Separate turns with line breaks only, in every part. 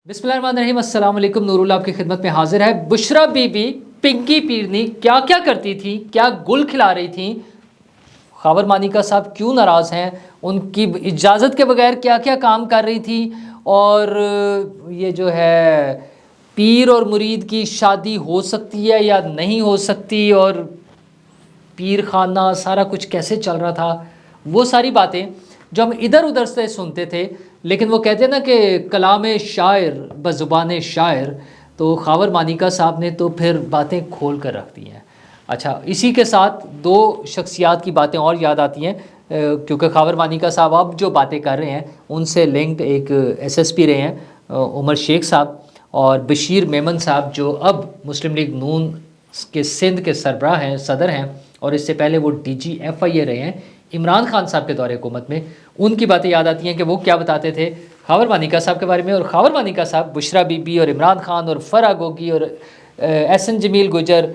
بسم اللہ الرحمن الرحیم، السلام علیکم، نور اللہ آپ کی خدمت میں حاضر ہے۔ بشرا بی بی پنکی پیرنی کیا کیا کرتی تھی، کیا گل کھلا رہی تھیں، خاور مانیکا صاحب کیوں ناراض ہیں، ان کی اجازت کے بغیر کیا کیا کام کر رہی تھی، اور یہ جو ہے پیر اور مرید کی شادی ہو سکتی ہے یا نہیں ہو سکتی، اور پیر خانہ سارا کچھ کیسے چل رہا تھا، وہ ساری باتیں جو ہم ادھر ادھر سے سنتے تھے، لیکن وہ کہتے ہیں نا کہ کلام شاعر بزبان شاعر، تو خاور مانیکا صاحب نے تو پھر باتیں کھول کر رکھ دی ہیں۔ اچھا، اسی کے ساتھ دو شخصیات کی باتیں اور یاد آتی ہیں، کیونکہ خاور مانیکا صاحب اب جو باتیں کر رہے ہیں ان سے لنکڈ ایک ایس ایس پی رہے ہیں عمر شیخ صاحب، اور بشیر میمن صاحب جو اب مسلم لیگ نون کے سندھ کے سربراہ ہیں، صدر ہیں، اور اس سے پہلے وہ ڈی جی ایف آئی اے رہے ہیں عمران خان صاحب کے دور حکومت میں۔ ان کی باتیں یاد آتی ہیں کہ وہ کیا بتاتے تھے خاور مانیکا صاحب کے بارے میں، اور خاور مانیکا صاحب بشرا بی بی اور عمران خان اور فرح گوگی اور ایس این جمیل گجر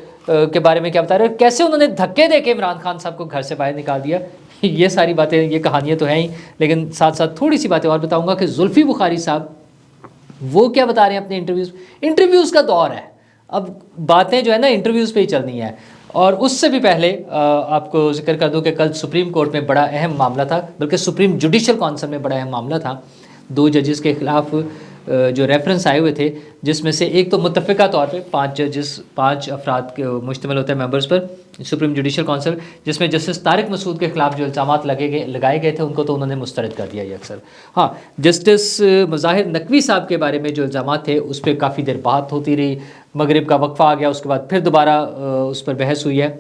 کے بارے میں کیا بتا رہے ہیں، کیسے انہوں نے دھکے دے کے عمران خان صاحب کو گھر سے باہر نکال دیا۔ یہ ساری باتیں، یہ کہانیاں تو ہیں ہی، لیکن ساتھ ساتھ تھوڑی سی باتیں اور بتاؤں گا کہ زلفی بخاری صاحب وہ کیا بتا رہے ہیں اپنے انٹرویوز کا دور ہے، اب باتیں جو ہے نا انٹرویوز پہ ہی چلنی ہے۔ اور اس سے بھی پہلے آپ کو ذکر کر دوں کہ کل سپریم کورٹ میں بڑا اہم معاملہ تھا، بلکہ سپریم جوڈیشل کونسل میں بڑا اہم معاملہ تھا، دو ججز کے خلاف جو ریفرنس آئے ہوئے تھے، جس میں سے ایک تو متفقہ طور پہ 5 افراد کے مشتمل ہوتا ہے ممبرز پر سپریم جوڈیشل کونسل، جس میں جسٹس طارق مسعود کے خلاف جو الزامات لگائے گئے تھے ان کو تو انہوں نے مسترد کر دیا یہ اکثر۔ ہاں، جسٹس مظاہر نقوی صاحب کے بارے میں جو الزامات تھے اس پہ کافی دیر بات ہوتی رہی، مغرب کا وقفہ آ گیا، اس کے بعد پھر دوبارہ اس پر بحث ہوئی ہے،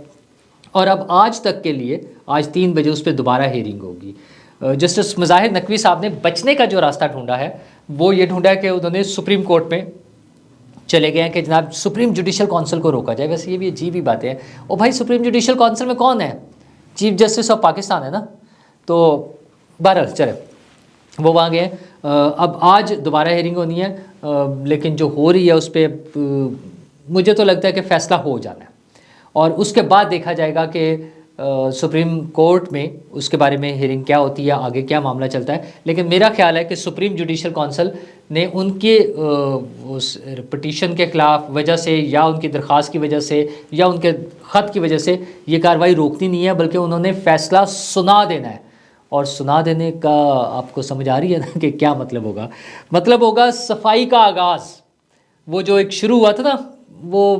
اور اب آج تک کے لیے آج 3 بجے اس پہ دوبارہ ہیرنگ ہوگی۔ جسٹس مظاہر نقوی صاحب نے بچنے کا جو راستہ ڈھونڈا ہے وہ یہ ڈھونڈا ہے کہ انہوں نے سپریم کورٹ میں چلے گئے ہیں کہ جناب سپریم جوڈیشل کونسل کو روکا جائے۔ ویسے یہ بھی عجیب ہی بات ہے، او بھائی سپریم جوڈیشل کونسل میں کون ہے؟ چیف جسٹس آف پاکستان ہے نا، تو بہرحال چلے وہ وہاں گئے ہیں۔ اب آج دوبارہ ہیرنگ ہونی ہے، لیکن جو ہو رہی ہے اس پہ مجھے تو لگتا ہے کہ فیصلہ ہو جانا ہے، اور اس کے بعد دیکھا جائے گا کہ سپریم کورٹ میں اس کے بارے میں ہیرنگ کیا ہوتی ہے، آگے کیا معاملہ چلتا ہے۔ لیکن میرا خیال ہے کہ سپریم جوڈیشل کونسل نے ان کے اس پٹیشن کے خلاف وجہ سے، یا ان کی درخواست کی وجہ سے، یا ان کے خط کی وجہ سے یہ کارروائی روکنی نہیں ہے، بلکہ انہوں نے فیصلہ سنا دینا ہے۔ اور سنا دینے کا آپ کو سمجھ آ رہی ہے نا کہ کیا مطلب ہوگا؟ مطلب ہوگا صفائی کا آغاز، وہ جو ایک شروع ہوا تھا نا، وہ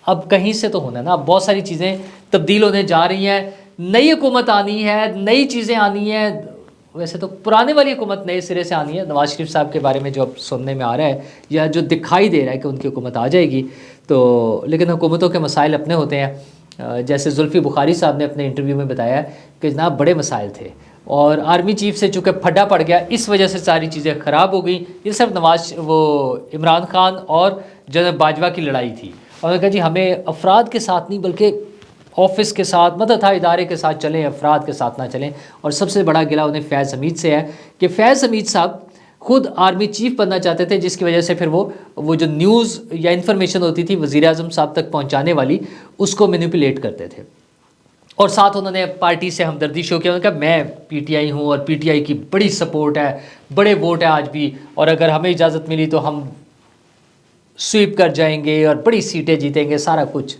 اب کہیں سے تو ہونا ہے نا۔ اب بہت ساری چیزیں تبدیل ہونے جا رہی ہیں، نئی حکومت آنی ہے، نئی چیزیں آنی ہیں، ویسے تو پرانے والی حکومت نئے سرے سے آنی ہے۔ نواز شریف صاحب کے بارے میں جو اب سننے میں آ رہا ہے یا جو دکھائی دے رہا ہے کہ ان کی حکومت آ جائے گی، تو لیکن حکومتوں کے مسائل اپنے ہوتے ہیں۔ جیسے زلفی بخاری صاحب نے اپنے انٹرویو میں بتایا کہ جناب بڑے مسائل تھے، اور آرمی چیف سے چونکہ پھڈا پڑ گیا، اس وجہ سے ساری چیزیں خراب ہو گئیں۔ یہ صرف عمران خان اور جنرل باجوہ کی لڑائی تھی، اور میں کہا جی ہمیں افراد کے ساتھ نہیں بلکہ آفس کے ساتھ، مدد ادارے کے ساتھ چلیں، افراد کے ساتھ نہ چلیں۔ اور سب سے بڑا گلہ انہیں فیض حمید سے ہے کہ فیض حمید صاحب خود آرمی چیف بننا چاہتے تھے، جس کی وجہ سے پھر وہ جو نیوز یا انفارمیشن ہوتی تھی وزیر اعظم صاحب تک پہنچانے والی، اس کو مینیپولیٹ کرتے تھے، اور ساتھ انہوں نے پارٹی سے ہمدردی شو کیا۔ انہوں نے کہا میں پی ٹی آئی ہوں، اور پی ٹی آئی کی بڑی سپورٹ ہے، بڑے ووٹ ہے آج بھی، اور اگر ہمیں اجازت ملی تو ہم سویپ کر جائیں گے اور بڑی سیٹیں جیتیں گے، سارا کچھ۔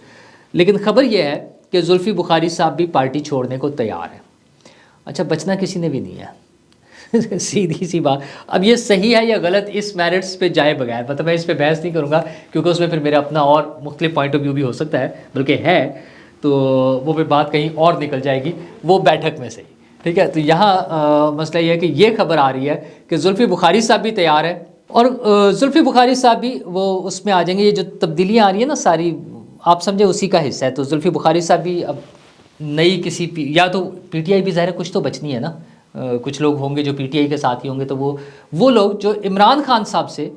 لیکن خبر یہ ہے کہ زلفی بخاری صاحب بھی پارٹی چھوڑنے کو تیار ہیں۔ اچھا، بچنا کسی نے بھی نہیں ہے، سیدھی سی بات۔ اب یہ صحیح ہے یا غلط اس میرٹس پہ جائے بغیر، مطلب میں اس پہ بحث نہیں کروں گا، کیونکہ اس میں پھر میرا اپنا اور مختلف پوائنٹ آف ویو بھی ہو سکتا ہے، بلکہ ہے، تو وہ پھر بات کہیں اور نکل جائے گی وہ بیٹھک میں سے ہی، ٹھیک ہے۔ تو یہاں مسئلہ یہ ہے کہ یہ خبر آ رہی ہے کہ زلفی بخاری صاحب بھی تیار ہے، اور زلفی بخاری صاحب بھی وہ اس میں آ جائیں گے۔ یہ جو تبدیلیاں آ رہی ہیں نا ساری، آپ سمجھے اسی کا حصہ ہے۔ تو زلفی بخاری صاحب بھی اب نئی کسی یا تو پی ٹی آئی بھی ظاہر ہے کچھ تو بچنی ہے نا، کچھ لوگ ہوں گے جو پی ٹی آئی کے ساتھ ہی ہوں گے، تو وہ لوگ جو عمران خان صاحب سے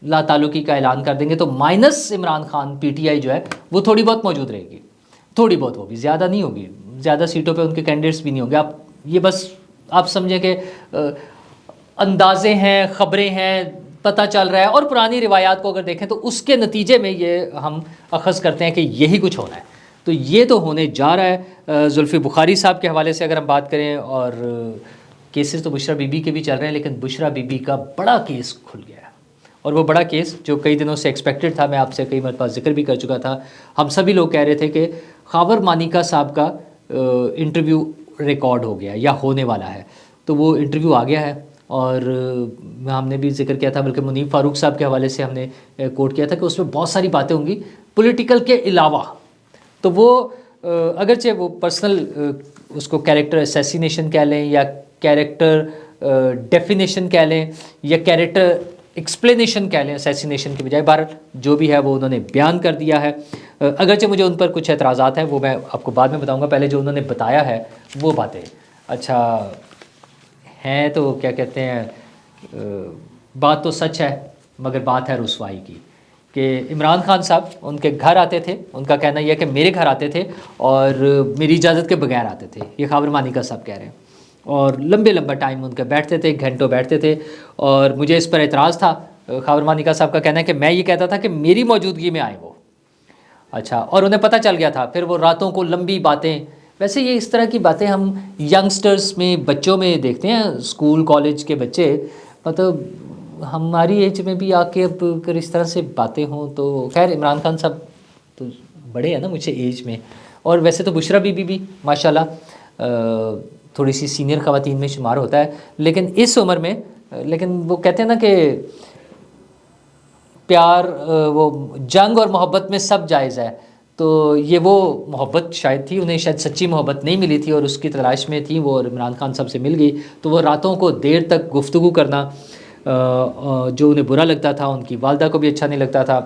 لا تعلقی کا اعلان کر دیں گے، تو minus Imran Khan P T I جو ہے وہ تھوڑی بہت موجود رہے گی، تھوڑی بہت ہوگی، زیادہ نہیں ہوگی، زیادہ سیٹوں پہ ان کے کینڈیڈیٹس بھی نہیں ہوں گے۔ آپ یہ بس آپ سمجھیں کہ اندازے ہیں، خبریں ہیں، پتہ چل رہا ہے، اور پرانی روایات کو اگر دیکھیں تو اس کے نتیجے میں یہ ہم اخذ کرتے ہیں کہ یہی کچھ ہونا ہے۔ تو یہ تو ہونے جا رہا ہے۔ زلفی بخاری صاحب کے حوالے سے اگر ہم بات کریں، اور کیسز تو بشرا بی بی کے بھی چل رہے ہیں، لیکن بشرا بی بی کا بڑا کیس کھل گیا ہے، اور وہ بڑا کیس جو کئی دنوں سے ایکسپیکٹڈ تھا، میں آپ سے کئی مرتبہ ذکر بھی کر چکا تھا، ہم سبھی لوگ کہہ رہے تھے کہ خاور مانیکا صاحب کا انٹرویو ریکارڈ ہو گیا یا ہونے والا ہے، تو وہ انٹرویو آ گیا ہے، اور ہم نے بھی ذکر کیا تھا، بلکہ منیب فاروق صاحب کے حوالے سے ہم نے کوٹ کیا تھا کہ اس میں بہت ساری باتیں ہوں گی پولیٹیکل کے علاوہ. تو وہ اگرچہ وہ پرسنل اس کو کیریکٹر اسیسینیشن کہہ لیں یا کیریکٹر ڈیفینیشن کہہ لیں یا کیریکٹر ایکسپلینیشن کہہ لیں اسیسینیشن کی بجائے، بہرحال جو بھی ہے وہ انہوں نے بیان کر دیا ہے. اگرچہ مجھے ان پر کچھ اعتراضات ہیں، وہ میں آپ کو بعد میں بتاؤں گا، پہلے جو انہوں نے بتایا ہے وہ باتیں اچھا ہیں. تو کیا کہتے ہیں، بات تو سچ ہے مگر بات ہے رسوائی کی، کہ عمران خان صاحب ان کے گھر آتے تھے، ان کا کہنا یہ ہے کہ میرے گھر آتے تھے اور میری اجازت کے بغیر آتے تھے، یہ خاور مانیکا صاحب کہہ رہے ہیں، اور لمبا ٹائم ان کے بیٹھتے تھے، گھنٹوں بیٹھتے تھے. اور مجھے اس پر اعتراض تھا. خاور مانیکا صاحب کا کہنا ہے کہ میں یہ کہتا تھا کہ میری موجودگی میں آئے وہ، اچھا، اور انہیں پتہ چل گیا تھا، پھر وہ راتوں کو لمبی باتیں. ویسے یہ اس طرح کی باتیں ہم ینگسٹرز میں، بچوں میں دیکھتے ہیں، اسکول کالج کے بچے، مطلب ہماری ایج میں بھی آ کے اب اگر اس طرح سے باتیں ہوں تو خیر. عمران خان صاحب تو بڑے ہیں نا مجھ سے ایج میں، اور ویسے تو بشرا بی بی بھی ماشاءاللہ تھوڑی سی سینئر خواتین میں شمار ہوتا ہے، لیکن اس عمر میں، لیکن وہ کہتے ہیں نا کہ پیار، وہ جنگ اور محبت میں سب جائز ہے. تو یہ وہ محبت شاید تھی، انہیں شاید سچی محبت نہیں ملی تھی اور اس کی تلاش میں تھی وہ، اور عمران خان صاحب سے مل گئی. تو وہ راتوں کو دیر تک گفتگو کرنا جو انہیں برا لگتا تھا، ان کی والدہ کو بھی اچھا نہیں لگتا تھا،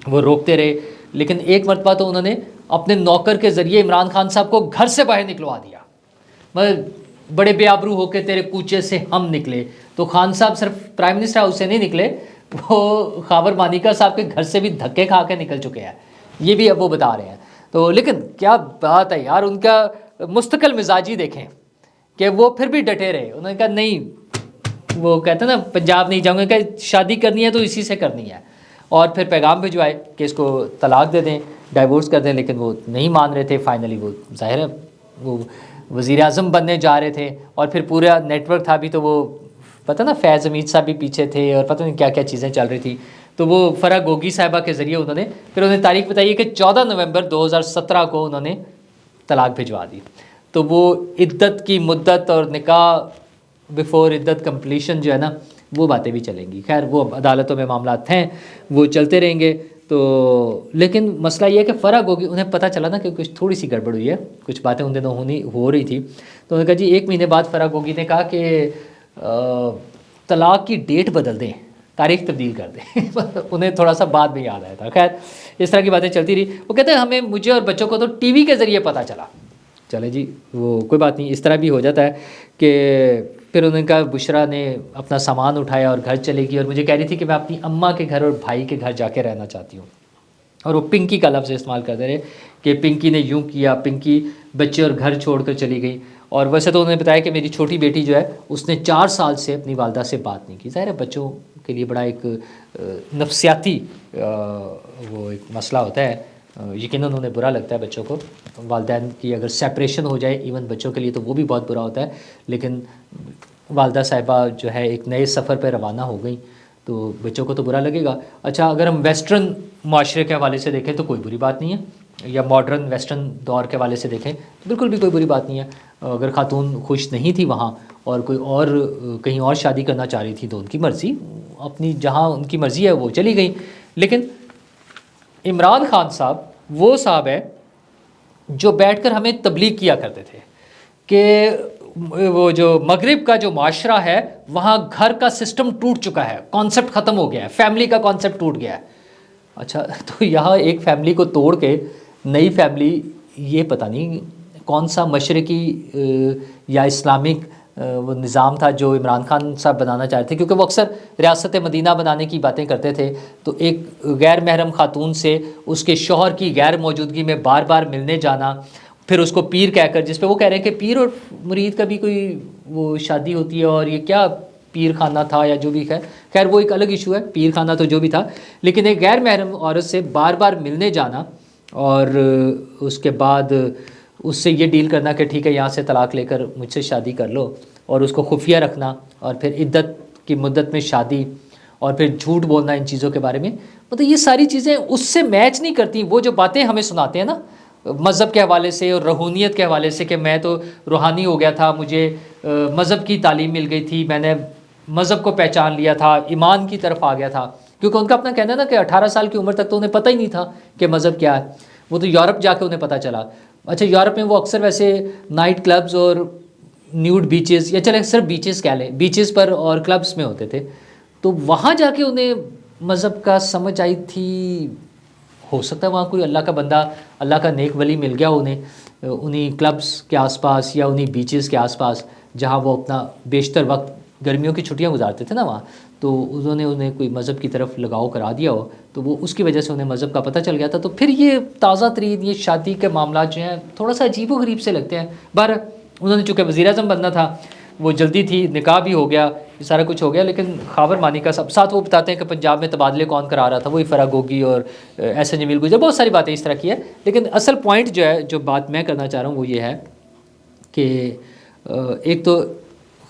وہ روکتے رہے. لیکن ایک مرتبہ تو انہوں نے اپنے نوکر کے ذریعے عمران خان صاحب کو گھر سے باہر نکلوا دیا، مطلب بڑے بے آبرو ہو کے تیرے کوچے سے ہم نکلے. تو خان صاحب صرف پرائم منسٹر ہاؤس سے نہیں نکلے، وہ خاور مانیکا صاحب کے گھر سے بھی دھکے کھا کے نکل چکے ہیں، یہ بھی اب وہ بتا رہے ہیں. تو لیکن کیا بات ہے یار، ان کا مستقل مزاجی دیکھیں کہ وہ پھر بھی ڈٹے رہے. انہوں نے کہا نہیں، وہ کہتے ہیں نا پنجاب نہیں جاؤں گا، کہ شادی کرنی ہے تو اسی سے کرنی ہے، اور پھر پیغام بھجوائے کہ اس کو طلاق دے دیں، ڈائیورس کر دیں. لیکن وہ نہیں مان رہے تھے. فائنلی وہ ظاہر ہے وہ وزیر اعظم بننے جا رہے تھے، اور پھر پورا نیٹ ورک تھا بھی، تو وہ پتہ نا فیض حمید صاحب بھی پیچھے تھے، اور پتہ نہیں کیا کیا چیزیں چل رہی تھی. تو وہ فرح گوگی صاحبہ کے ذریعے پھر انہوں نے تاریخ بتائی کہ 14 نومبر 2017 کو انہوں نے طلاق بھجوا دی. تو وہ عدت کی مدت اور نکاح بیفور عدت کمپلیشن جو ہے نا، وہ باتیں بھی چلیں گی. خیر وہ عدالتوں میں معاملات ہیں، وہ چلتے رہیں گے. تو لیکن مسئلہ یہ ہے کہ فرح گوگی، انہیں پتہ چلا نا کہ کچھ تھوڑی سی گڑبڑ ہوئی ہے، کچھ باتیں ان دنوں ہو رہی تھی. تو انہوں نے کہا جی 1 مہینے بعد فرح گوگی نے کہا کہ طلاق کی ڈیٹ بدل دیں، تاریخ تبدیل کر دیں. انہیں تھوڑا سا بعد میں یاد آیا تھا. خیر اس طرح کی باتیں چلتی رہی. وہ کہتے ہیں مجھے اور بچوں کو تو ٹی وی کے ذریعے پتہ چلا. چلے جی وہ کوئی بات نہیں، اس طرح بھی ہو جاتا ہے. کہ پھر انہوں نے کہا بشرا نے اپنا سامان اٹھایا اور گھر چلے گی، اور مجھے کہہ رہی تھی کہ میں اپنی اماں کے گھر اور بھائی کے گھر جا کے رہنا چاہتی ہوں. اور وہ پنکی کا لفظ استعمال کرتے رہے کہ پنکی نے یوں کیا، پنکی بچے اور گھر چھوڑ کر چلی گئی. اور ویسے تو انہوں نے بتایا کہ میری چھوٹی بیٹی جو ہے اس نے 4 سال سے اپنی والدہ سے بات نہیں کی. ظاہر ہے بچوں کے لیے بڑا ایک نفسیاتی وہ ایک مسئلہ ہوتا ہے. یقیناً انہیں برا لگتا ہے بچوں کو، والدین کی اگر سیپریشن ہو جائے ایون بچوں کے لیے تو وہ بھی بہت برا ہوتا ہے. لیکن والدہ صاحبہ جو ہے ایک نئے سفر پہ روانہ ہو گئیں تو بچوں کو تو برا لگے گا. اچھا اگر ہم ویسٹرن معاشرے کے حوالے سے دیکھیں تو کوئی بری بات نہیں ہے، یا ماڈرن ویسٹرن دور کے حوالے سے دیکھیں تو بالکل بھی کوئی بری بات نہیں ہے. اگر خاتون خوش نہیں تھی وہاں اور کوئی اور کہیں اور شادی کرنا چاہ رہی تھی تو ان کی مرضی، اپنی جہاں ان کی مرضی ہے وہ چلی گئیں. لیکن عمران خان صاحب وہ صاحب ہے جو بیٹھ کر ہمیں تبلیغ کیا کرتے تھے کہ وہ جو مغرب کا جو معاشرہ ہے وہاں گھر کا سسٹم ٹوٹ چکا ہے، کانسیپٹ ختم ہو گیا ہے، فیملی کا کانسیپٹ ٹوٹ گیا ہے. اچھا تو یہاں ایک فیملی کو توڑ کے نئی فیملی، یہ پتہ نہیں کون سا مشرقی یا اسلامک وہ نظام تھا جو عمران خان صاحب بنانا چاہتے تھے، کیونکہ وہ اکثر ریاست مدینہ بنانے کی باتیں کرتے تھے. تو ایک غیر محرم خاتون سے اس کے شوہر کی غیر موجودگی میں بار بار ملنے جانا، پھر اس کو پیر کہہ کر، جس پہ وہ کہہ رہے ہیں کہ پیر اور مرید کا بھی کوئی وہ شادی ہوتی ہے، اور یہ کیا پیر خانہ تھا یا جو بھی ہے. خیر وہ ایک الگ ایشو ہے، پیر خانہ تو جو بھی تھا. لیکن ایک غیر محرم عورت سے بار بار ملنے جانا اور اس کے بعد اس سے یہ ڈیل کرنا کہ ٹھیک ہے یہاں سے طلاق لے کر مجھ سے شادی کر لو، اور اس کو خفیہ رکھنا، اور پھر عدت کی مدت میں شادی، اور پھر جھوٹ بولنا ان چیزوں کے بارے میں، مطلب یہ ساری چیزیں اس سے میچ نہیں کرتی. وہ جو باتیں ہمیں سناتے ہیں نا مذہب کے حوالے سے اور روحانیت کے حوالے سے کہ میں تو روحانی ہو گیا تھا، مجھے مذہب کی تعلیم مل گئی تھی، میں نے مذہب کو پہچان لیا تھا، ایمان کی طرف آ گیا تھا. کیونکہ ان کا اپنا کہنا ہے نا کہ 18 سال کی عمر تک تو انہیں پتہ ہی نہیں تھا کہ مذہب کیا ہے. وہ تو یورپ جا کے انہیں پتہ چلا. اچھا یورپ میں وہ اکثر ویسے نائٹ کلبز اور نیوڈ بیچز، یا چلے صرف بیچز کہہ لیں، بیچز پر اور کلبز میں ہوتے تھے. تو وہاں جا کے انہیں مذہب کا سمجھ آئی تھی. ہو سکتا ہے وہاں کوئی اللہ کا بندہ، اللہ کا نیک ولی مل گیا انہیں کلبز کے آس پاس یا انہیں بیچز کے آس پاس جہاں وہ اپنا بیشتر وقت گرمیوں کی چھٹیاں گزارتے تھے نا وہاں. تو انہوں نے انہیں کوئی مذہب کی طرف لگاؤ کرا دیا ہو، تو وہ اس کی وجہ سے انہیں مذہب کا پتہ چل گیا تھا. تو پھر یہ تازہ ترین یہ شادی کے معاملات جو ہیں تھوڑا سا عجیب و غریب سے لگتے ہیں. بہر انہوں نے چونکہ وزیر اعظم بننا تھا، وہ جلدی تھی، نکاح بھی ہو گیا، یہ سارا کچھ ہو گیا. لیکن خاور مانیکا صاحب ساتھ وہ بتاتے ہیں کہ پنجاب میں تبادلے کون کرا رہا تھا، وہی فرا گوگی اور ایس این جمیل گجر، بہت ساری باتیں اس طرح کی ہے. لیکن اصل پوائنٹ جو ہے، جو بات میں کرنا چاہ رہا ہوں وہ یہ ہے کہ ایک تو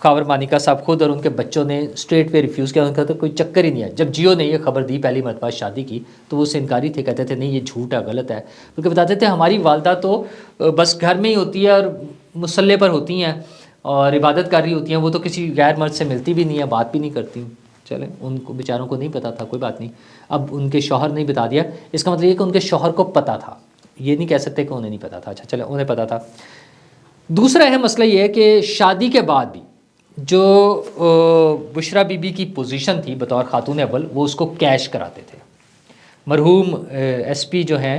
خاور مانیکا صاحب خود اور ان کے بچوں نے اسٹریٹ پہ ریفیوز کیا. ان کا تو کوئی چکر ہی نہیں ہے. جب جیو نے یہ خبر دی پہلی مرتبہ شادی کی تو وہ اس سے انکاری تھے، کہتے تھے نہیں یہ جھوٹ ہے، غلط ہے. کیونکہ بتاتے تھے ہماری والدہ تو بس گھر میں ہی ہوتی ہے اور مصلے پر ہوتی ہیں اور عبادت کر رہی ہوتی ہیں، وہ تو کسی غیر مرد سے ملتی بھی نہیں ہے، بات بھی نہیں کرتی. چلیں ان کو بیچاروں کو نہیں پتہ تھا، کوئی بات نہیں. اب ان کے شوہر نے بتا دیا، اس کا مطلب یہ کہ ان کے شوہر کو پتہ تھا، یہ نہیں کہہ سکتے کہ انہیں نہیں پتہ تھا. اچھا چلیں انہیں پتہ تھا. دوسرا اہم مسئلہ یہ ہے کہ شادی کے بعد بھی جو بشرا بی بی کی پوزیشن تھی بطور خاتون اول، وہ اس کو کیش کراتے تھے. مرحوم ایس پی جو ہیں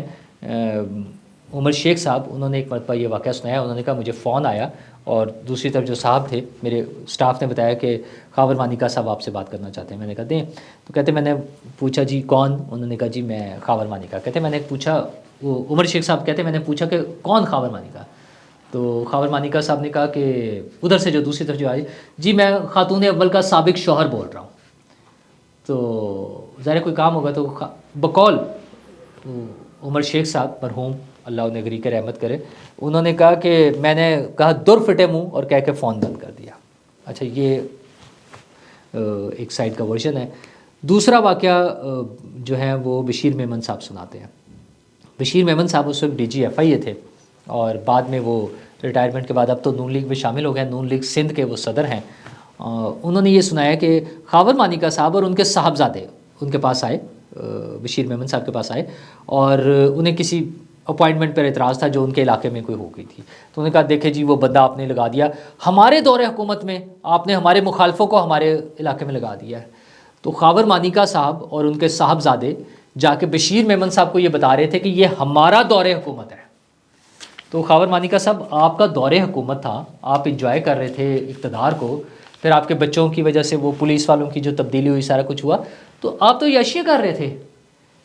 عمر شیخ صاحب، انہوں نے ایک مرتبہ یہ واقعہ سنایا. انہوں نے کہا مجھے فون آیا اور دوسری طرف جو صاحب تھے میرے اسٹاف نے بتایا کہ خاور مانیکا صاحب آپ سے بات کرنا چاہتے ہیں. میں نے کہا دیں. تو کہتے میں نے پوچھا جی کون؟ انہوں نے کہا جی میں خاور مانیکا. کہتے میں نے پوچھا، وہ عمر شیخ صاحب کہتے میں نے پوچھا کہ کون خاور مانیکا؟ تو خاور مانیکا صاحب نے کہا کہ ادھر سے جو دوسری طرف جو آئی، جی میں خاتون اول کا سابق شوہر بول رہا ہوں. تو ظاہر کوئی کام ہوگا تو بقول عمر شیخ صاحب مرحوم، اللہ انہیں غریق رحمت کرے، انہوں نے کہا کہ میں نے کہا در فٹے منہ اور کہہ کے فون بند کر دیا. اچھا یہ ایک سائڈ کا ورژن ہے. دوسرا واقعہ جو ہے وہ بشیر میمن صاحب سناتے ہیں. بشیر میمن صاحب اس وقت ڈی جی ایف آئی اے تھے اور بعد میں وہ ریٹائرمنٹ کے بعد اب تو نون لیگ میں شامل ہو گئے، نون لیگ سندھ کے وہ صدر ہیں. انہوں نے یہ سنایا کہ خاور مانیکا صاحب اور ان کے صاحبزادے ان کے پاس آئے، بشیر میمن صاحب کے پاس آئے اور انہیں کسی اپوائنٹمنٹ پر اعتراض تھا جو ان کے علاقے میں کوئی ہو گئی تھی. تو انہوں نے کہا دیکھیں جی وہ بندہ آپ نے لگا دیا ہمارے دور حکومت میں، آپ نے ہمارے مخالفوں کو ہمارے علاقے میں لگا دیا ہے. تو خاور مانیکا صاحب اور ان کے صاحبزادے جا کے بشیر میمن صاحب کو یہ بتا رہے تھے کہ یہ ہمارا دور حکومت ہے. تو خاور مانیکا صاحب آپ کا دور حکومت تھا، آپ انجوائے کر رہے تھے اقتدار کو، پھر آپ کے بچوں کی وجہ سے وہ پولیس والوں کی جو تبدیلی ہوئی سارا کچھ ہوا، تو آپ تو یاشیاں کر رہے تھے.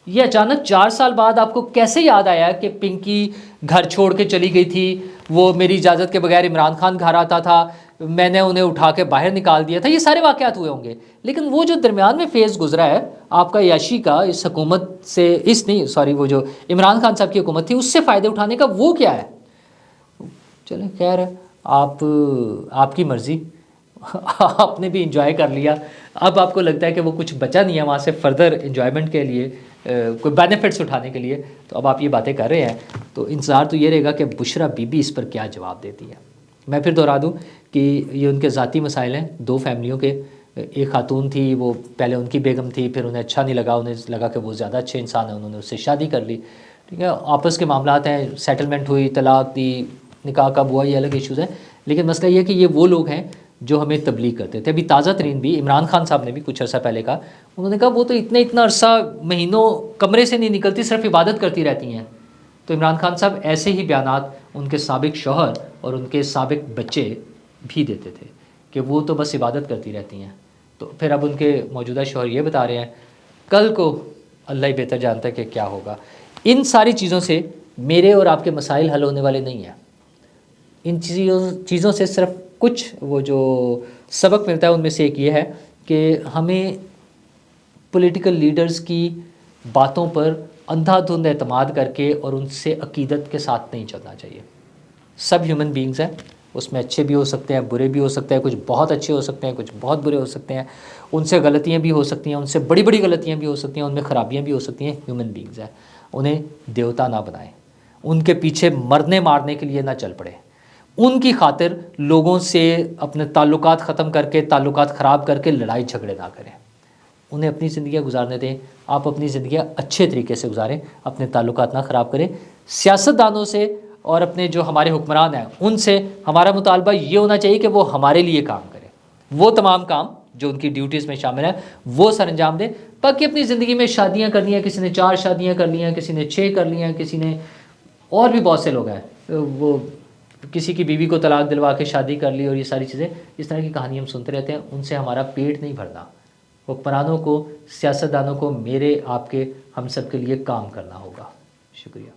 یہ اچانک 4 سال بعد آپ کو کیسے یاد آیا کہ پنکی گھر چھوڑ کے چلی گئی تھی، وہ میری اجازت کے بغیر عمران خان گھر آتا تھا، میں نے انہیں اٹھا کے باہر نکال دیا تھا، یہ سارے واقعات ہوئے ہوں گے. لیکن وہ جو درمیان میں فیز گزرا ہے آپ کا یاشی کا اس حکومت سے، وہ جو عمران خان صاحب کی حکومت تھی اس سے فائدے اٹھانے کا، وہ کیا ہے؟ چلیں خیر ہے، آپ کی مرضی، آپ نے بھی انجوائے کر لیا. اب آپ کو لگتا ہے کہ وہ کچھ بچا نہیں ہے وہاں سے فردر انجوائمنٹ کے لیے، کوئی بینیفٹس اٹھانے کے لیے، تو اب آپ یہ باتیں کر رہے ہیں. تو انتظار تو یہ رہے گا کہ بشرا بی بی اس پر کیا جواب دیتی ہے. میں پھر دہرا دوں کہ یہ ان کے ذاتی مسائل ہیں 2 فیملیوں کے. ایک خاتون تھی، وہ پہلے ان کی بیگم تھی، پھر انہیں اچھا نہیں لگا، انہیں لگا کہ وہ زیادہ اچھے انسان ہیں، انہوں نے اس سے شادی کر لی. ٹھیک ہے، آپس کے معاملات ہیں، سیٹلمنٹ ہوئی، طلاق دی، نکاح کب ہوا، یہ الگ ایشوز ہیں. لیکن مسئلہ یہ ہے کہ یہ وہ لوگ ہیں جو ہمیں تبلیغ کرتے تھے. ابھی تازہ ترین بھی عمران خان صاحب نے بھی کچھ عرصہ پہلے کہا، انہوں نے کہا وہ تو اتنا عرصہ مہینوں کمرے سے نہیں نکلتی، صرف عبادت کرتی رہتی ہیں. تو عمران خان صاحب ایسے ہی بیانات ان کے سابق شوہر اور ان کے سابق بچے بھی دیتے تھے کہ وہ تو بس عبادت کرتی رہتی ہیں. تو پھر اب ان کے موجودہ شوہر یہ بتا رہے ہیں، کل کو اللہ ہی بہتر جانتا ہے کہ کیا ہوگا. ان ساری چیزوں سے میرے اور آپ کے مسائل حل ہونے والے نہیں ہیں. ان چیزوں سے صرف کچھ وہ جو سبق ملتا ہے ان میں سے ایک یہ ہے کہ ہمیں پولیٹیکل لیڈرز کی باتوں پر اندھا دھند اعتماد کر کے اور ان سے عقیدت کے ساتھ نہیں چلنا چاہیے. سب ہیومن بینگز ہیں، اس میں اچھے بھی ہو سکتے ہیں، برے بھی ہو سکتے ہیں، کچھ بہت اچھے ہو سکتے ہیں، کچھ بہت برے ہو سکتے ہیں، ان سے غلطیاں بھی ہو سکتی ہیں، ان سے بڑی بڑی غلطیاں بھی ہو سکتی ہیں، ان میں خرابیاں بھی ہو سکتی ہیں، ہیومن بینگز ہیں۔ انہیں دیوتا نہ بنائیں، ان کے پیچھے مرنے مارنے کے لیے نہ چل پڑے، ان کی خاطر لوگوں سے اپنے تعلقات ختم کر کے، تعلقات خراب کر کے لڑائی جھگڑے نہ کریں، انہیں اپنی زندگیاں گزارنے دیں۔ آپ اپنی زندگیاں اچھے طریقے سے گزاریں، اپنے تعلقات نہ خراب کریں۔ سیاستدانوں سے اور اپنے جو ہمارے حکمران ہیں ان سے ہمارا مطالبہ یہ ہونا چاہیے کہ وہ ہمارے لیے کام کریں، وہ تمام کام جو ان کی ڈیوٹیز میں شامل ہیں وہ سر انجام دیں۔ باقی اپنی زندگی میں شادیاں کر لی ہیں، کسی نے 4 شادیاں کر لی ہیں، کسی نے 6 کر لی ہیں، کسی نے، اور بھی بہت سے لوگ ہیں وہ کسی کی بیوی کو طلاق دلوا کے شادی کر لی، اور یہ ساری چیزیں، اس طرح کی کہانی ہم سنتے رہتے ہیں، ان سے ہمارا پیٹ نہیں بھرنا۔ حکمرانوں کو، سیاستدانوں کو، میرے آپ کے، ہم سب کے لیے کام کرنا ہوگا۔ شکریہ۔